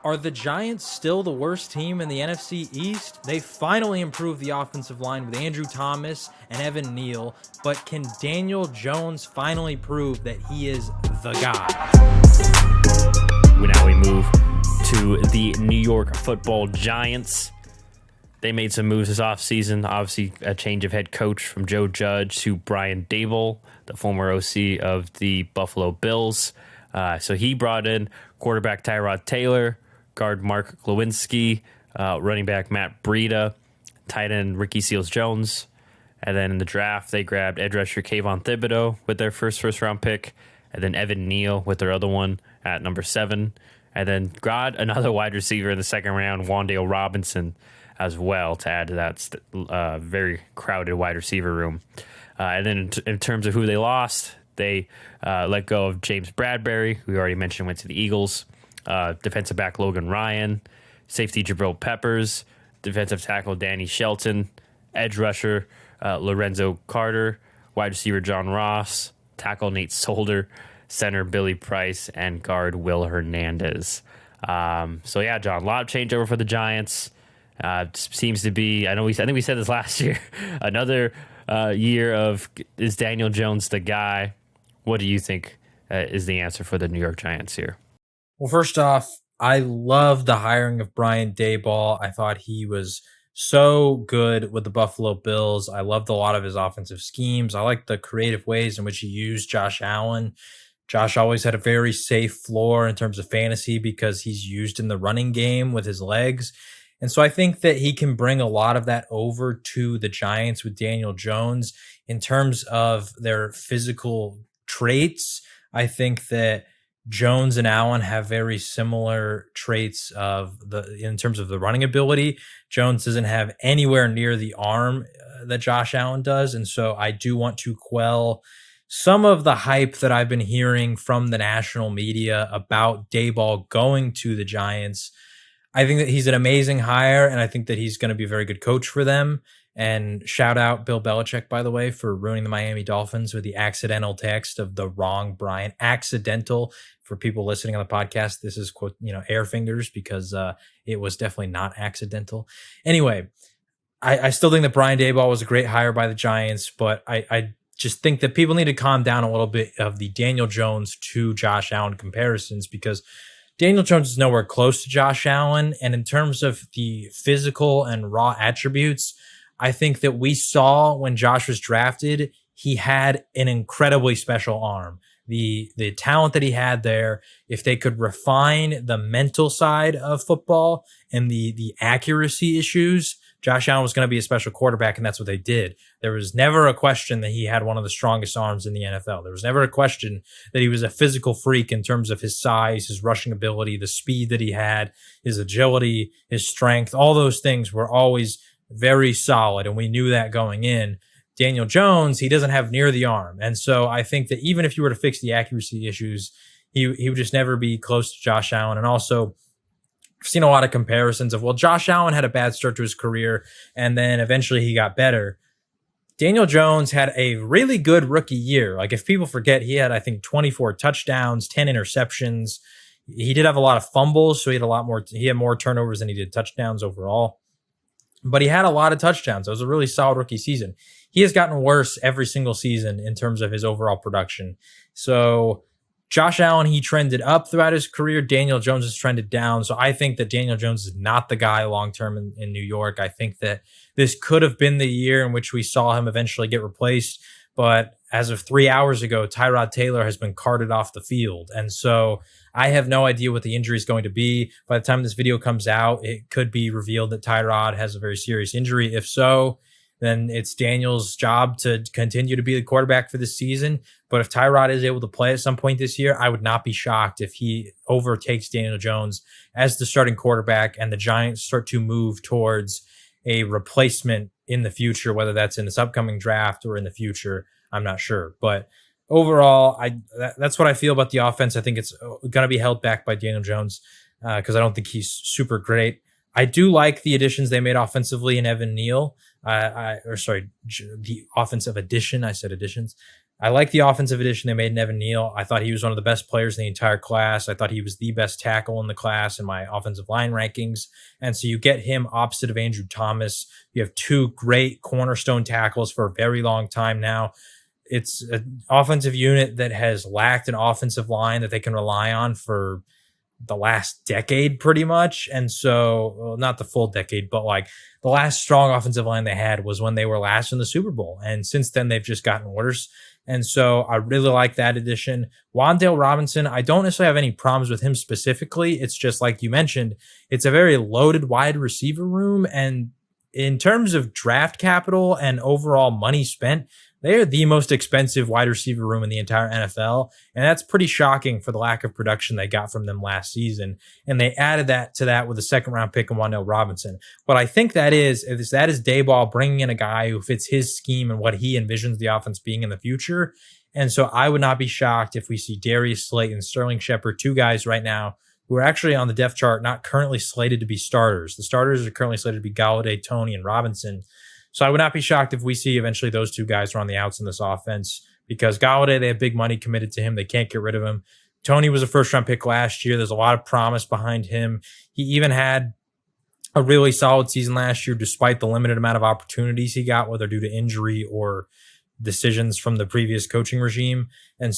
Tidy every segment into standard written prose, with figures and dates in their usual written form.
Are the Giants still the worst team in the NFC East? They finally improved the offensive line with Andrew Thomas and Evan Neal, but can Daniel Jones finally prove that he is the guy? Now we move to the New York Football Giants. They made some moves this offseason. Obviously, a change of head coach from Joe Judge to Brian Daboll, the former OC of the Buffalo Bills. So he brought in quarterback Tyrod Taylor, guard Mark Glowinski, running back Matt Breida, tight end Ricky Seals-Jones. And then in the draft, they grabbed edge rusher Kayvon Thibodeau with their first-round pick, and then Evan Neal with their other one at number 7. And then got another wide receiver in the second round, Wan'Dale Robinson, as well, to add to that very crowded wide receiver room. And then in terms of who they lost, they let go of James Bradbury, who we already mentioned went to the Eagles, defensive back Logan Ryan, safety Jabril Peppers, defensive tackle Danny Shelton, edge rusher Lorenzo Carter, wide receiver John Ross, tackle Nate Solder, center Billy Price, and guard Will Hernandez. So yeah, John, a lot of changeover for the Giants. Seems to be, I think we said this last year, another year of, is Daniel Jones the guy? What do you think is the answer for the New York Giants here? Well, first off, I love the hiring of Brian Daboll. I thought he was so good with the Buffalo Bills. I loved a lot of his offensive schemes. I liked the creative ways in which he used Josh Allen. Josh always had a very safe floor in terms of fantasy because he's used in the running game with his legs. And so I think that he can bring a lot of that over to the Giants with Daniel Jones in terms of their physical traits. I think that Jones and Allen have very similar traits in terms of the running ability. Jones doesn't have anywhere near the arm that Josh Allen does. And so I do want to quell some of the hype that I've been hearing from the national media about Daboll going to the Giants. I think that he's an amazing hire, and I think that he's going to be a very good coach for them. And shout out Bill Belichick, by the way, for ruining the Miami Dolphins with the accidental text of the wrong Brian. Accidental, for people listening on the podcast, this is, quote, air fingers, because it was definitely not accidental. Anyway, I still think that Brian Daboll was a great hire by the Giants, but I just think that people need to calm down a little bit of the Daniel Jones to Josh Allen comparisons, because Daniel Jones is nowhere close to Josh Allen. And in terms of the physical and raw attributes, I think that we saw when Josh was drafted, he had an incredibly special arm. The talent that he had there, if they could refine the mental side of football and the accuracy issues, Josh Allen was going to be a special quarterback, and that's what they did. There was never a question that he had one of the strongest arms in the NFL. There was never a question that he was a physical freak in terms of his size, his rushing ability, the speed that he had, his agility, his strength. All those things were always very solid, and we knew that going in. Daniel Jones, he doesn't have near the arm. And so I think that even if you were to fix the accuracy issues, he would just never be close to Josh Allen. And also, I've seen a lot of comparisons of, well, Josh Allen had a bad start to his career, and then eventually he got better. Daniel Jones had a really good rookie year. Like, if people forget, he had, I think, 24 touchdowns, 10 interceptions. He did have a lot of fumbles, so he had more turnovers than he did touchdowns overall. But he had a lot of touchdowns. It was a really solid rookie season. He has gotten worse every single season in terms of his overall production. So Josh Allen, he trended up throughout his career. Daniel Jones has trended down. So I think that Daniel Jones is not the guy long-term in New York. I think that this could have been the year in which we saw him eventually get replaced. But as of 3 hours ago, Tyrod Taylor has been carted off the field. And so I have no idea what the injury is going to be. By the time this video comes out, it could be revealed that Tyrod has a very serious injury. If so, then it's Daniel's job to continue to be the quarterback for this season. But if Tyrod is able to play at some point this year, I would not be shocked if he overtakes Daniel Jones as the starting quarterback and the Giants start to move towards a replacement in the future, whether that's in this upcoming draft or in the future. I'm not sure. But overall, that's what I feel about the offense. I think it's going to be held back by Daniel Jones because I don't think he's super great. I do like the additions they made offensively in Evan Neal. The offensive addition. I said additions. I like the offensive addition they made in Evan Neal. I thought he was one of the best players in the entire class. I thought he was the best tackle in the class in my offensive line rankings. And so you get him opposite of Andrew Thomas. You have two great cornerstone tackles for a very long time now. It's an offensive unit that has lacked an offensive line that they can rely on for the last decade pretty much. And so, well, not the full decade, but like the last strong offensive line they had was when they were last in the Super Bowl. And since then, they've just gotten worse. And so I really like that addition. Wan'Dale Robinson, I don't necessarily have any problems with him specifically. It's just like you mentioned, it's a very loaded wide receiver room. And in terms of draft capital and overall money spent, they are the most expensive wide receiver room in the entire NFL. And that's pretty shocking for the lack of production they got from them last season. And they added that to that with a second round pick in Wan'Dale Robinson. What I think that is Dayball bringing in a guy who fits his scheme and what he envisions the offense being in the future. And so I would not be shocked if we see Darius Slayton, Sterling Shepard, two guys right now who are actually on the depth chart, not currently slated to be starters. The starters are currently slated to be Galladay, Toney, and Robinson. So I would not be shocked if we see eventually those two guys are on the outs in this offense because Galladay, they have big money committed to him. They can't get rid of him. Toney was a first-round pick last year. There's a lot of promise behind him. He even had a really solid season last year despite the limited amount of opportunities he got, whether due to injury or decisions from the previous coaching regime. And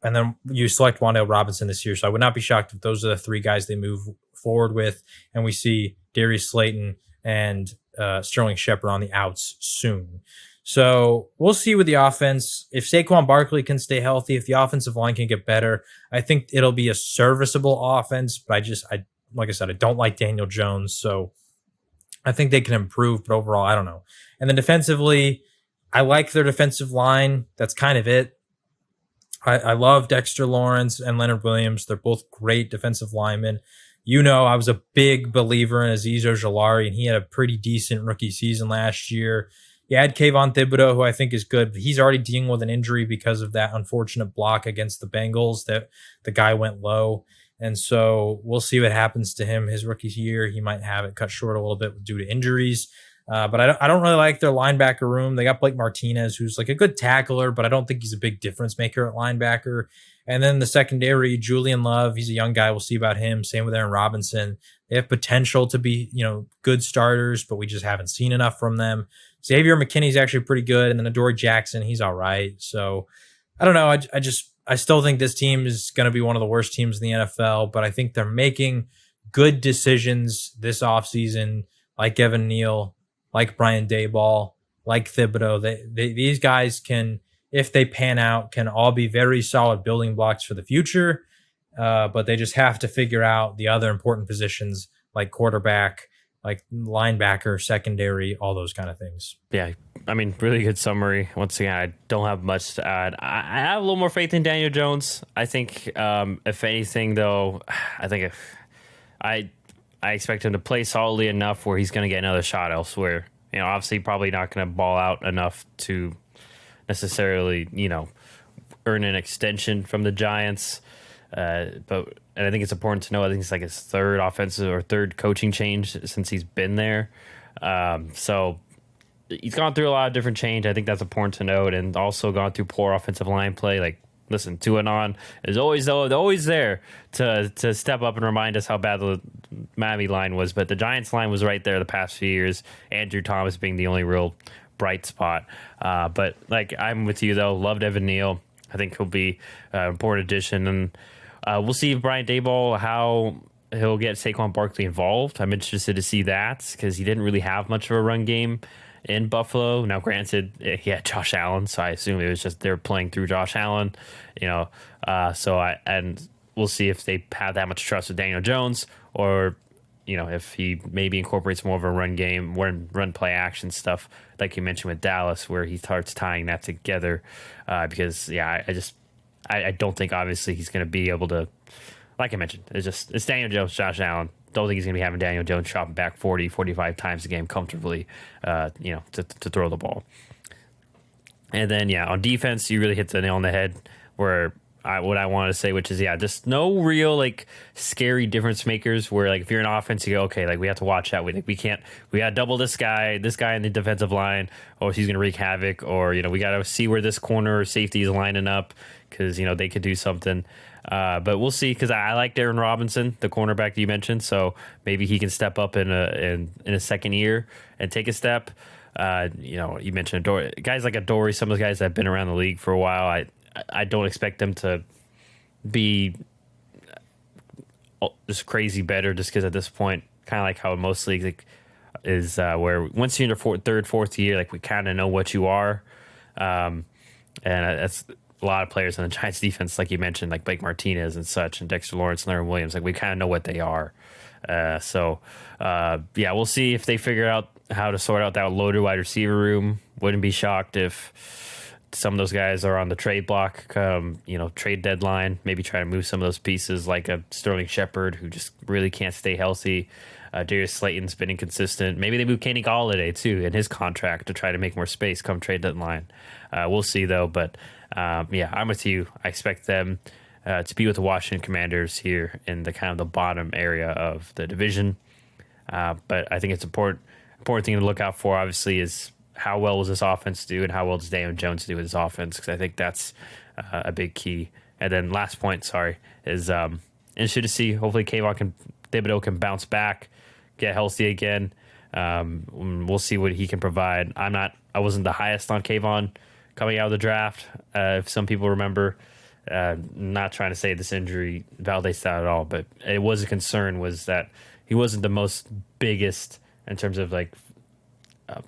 then you select Wan'Dale Robinson this year. So I would not be shocked if those are the three guys they move forward with and we see Darius Slayton and Sterling Shepard on the outs soon. So we'll see with the offense. If Saquon Barkley can stay healthy, if the offensive line can get better, I think it'll be a serviceable offense. But like I said, I don't like Daniel Jones. So I think they can improve, but overall, I don't know. And then defensively, I like their defensive line. That's kind of it. I love Dexter Lawrence and Leonard Williams. They're both great defensive linemen. You know, I was a big believer in Azeez Ojulari, and he had a pretty decent rookie season last year. You had Kayvon Thibodeau, who I think is good, but he's already dealing with an injury because of that unfortunate block against the Bengals that the guy went low. And so we'll see what happens to him his rookie year. He might have it cut short a little bit due to injuries. But I don't really like their linebacker room. They got Blake Martinez, who's like a good tackler, but I don't think he's a big difference maker at linebacker. And then the secondary, Julian Love, he's a young guy. We'll see about him. Same with Aaron Robinson. They have potential to be, good starters, but we just haven't seen enough from them. Xavier McKinney's actually pretty good. And then Adoree Jackson, he's all right. So I don't know. I still think this team is going to be one of the worst teams in the NFL, but I think they're making good decisions this offseason, like Evan Neal, like Brian Daboll, like Thibodeau. These guys can, if they pan out, can all be very solid building blocks for the future. But they just have to figure out the other important positions like quarterback, like linebacker, secondary, all those kind of things. Yeah, I mean, really good summary. Once again, I don't have much to add. I have a little more faith in Daniel Jones. I think, if anything, though, I expect him to play solidly enough where he's going to get another shot elsewhere. Obviously, probably not going to ball out enough to necessarily, earn an extension from the Giants. And I think it's important to know, I think it's like his third offensive or third coaching change since he's been there. So he's gone through a lot of different change. I think that's important to note, and also gone through poor offensive line play. Like, listen, Tuanon is always there to step up and remind us how bad the Miami line was. But the Giants line was right there the past few years. Andrew Thomas being the only real bright spot. But like, I'm with you though. Loved Evan Neal. I think he'll be an important addition, and we'll see if Brian Daboll, how he'll get Saquon Barkley involved. I'm interested to see that because he didn't really have much of a run game in Buffalo. Now, granted, he had Josh Allen, so I assume it was just they're playing through Josh Allen. And we'll see if they have that much trust with Daniel Jones, or if he maybe incorporates more of a run game, run play action stuff, like you mentioned with Dallas, where he starts tying that together. Because I don't think obviously he's going to be able to, like I mentioned, it's Daniel Jones, Josh Allen. Don't think he's going to be having Daniel Jones chopping back 40, 45 times a game comfortably, to throw the ball. And then, on defense, you really hit the nail on the head where what I want to say, which is just no real like scary difference makers. Where like if you're an offense, you go okay, like we have to watch out. We can't. We got to double this guy in the defensive line, or he's gonna wreak havoc. Or we got to see where this corner or safety is lining up because they could do something. But we'll see because I like Darren Robinson, the cornerback that you mentioned. So maybe he can step up in a second year and take a step. You mentioned guys like Adoree, some of the guys that have been around the league for a while. I don't expect them to be just crazy better just because at this point, kind of like how most leagues is where once you're in your third, fourth year, like we kind of know what you are. And that's a lot of players on the Giants defense, like you mentioned, like Blake Martinez and such, and Dexter Lawrence and Larry Williams. Like we kind of know what they are. We'll see if they figure out how to sort out that loaded wide receiver room. Wouldn't be shocked if some of those guys are on the trade block, trade deadline. Maybe try to move some of those pieces, like a Sterling Shepard who just really can't stay healthy. Darius Slayton's been inconsistent. Maybe they move Kenny Galladay too in his contract to try to make more space come trade deadline. We'll see though. But I'm with you. I expect them to be with the Washington Commanders here in the kind of the bottom area of the division. But I think it's important thing to look out for, obviously, is how well does this offense do and how well does Daniel Jones do with his offense? Because I think that's a big key. And then last point, is interested to see. Hopefully, Thibodeau can bounce back, get healthy again. We'll see what he can provide. I wasn't the highest on Kayvon coming out of the draft. If some people remember, not trying to say this injury validates that at all, but it was a concern was that he wasn't the most biggest in terms of like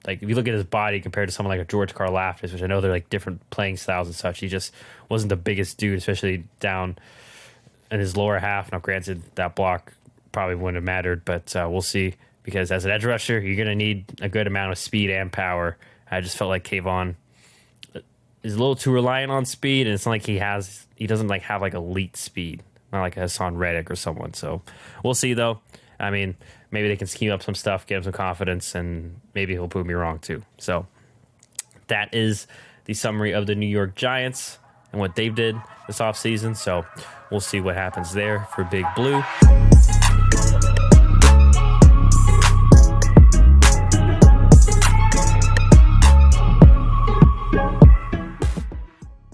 if you look at his body compared to someone like a George Karlaftis, which I know they're like different playing styles and such. He just wasn't the biggest dude, especially down in his lower half. Now, granted, that block probably wouldn't have mattered, but we'll see. Because as an edge rusher, you're going to need a good amount of speed and power. I just felt like Kayvon is a little too reliant on speed, and it's not like he doesn't like have like elite speed, not like a Hassan Reddick or someone. So we'll see though. I mean, maybe they can scheme up some stuff, get him some confidence, and maybe he'll prove me wrong too. So that is the summary of the New York Giants and what they did this offseason. So we'll see what happens there for Big Blue.